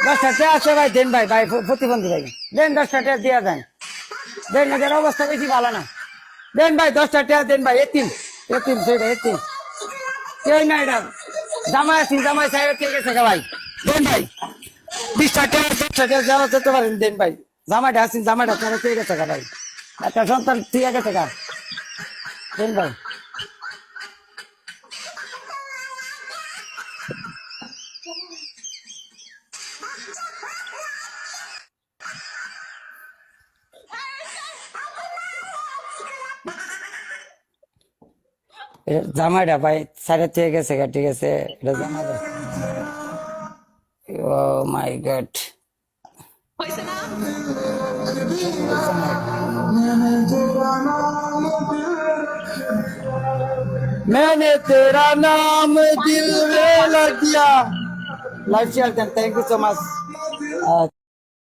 10টা টাকা আছে ভাই, দেন ভাই, ভাই প্রতিবন্ধী ভাই, দেন 10টা টাকা দিয়া দেন, দেন, এদের অবস্থা বেশি ভালো না, দেন ভাই 10টা টাকা দেন ভাই, এতিম, এতিম সেটা এতিম, কেউ না এটা, জামাই আছি, জামাই সাহেব কে গেছে ভাই, দেন ভাই 20টা টাকা 10টা টাকা যাওয়া যেতে পারেন, দেন ভাই, জামাইটা আছি, জামাইটা তারা কে গেছে ভাই, একটা সন্তান ঠিক গেছে গা, দেন ভাই। জামাইটা ভাই সাইডে থেকে গেছে গা, ঠিক আছে, এটা জামাইটা, ও মাই গড, मैंने तेरा नाम दिल में लग दिया। Life share, thank you so much.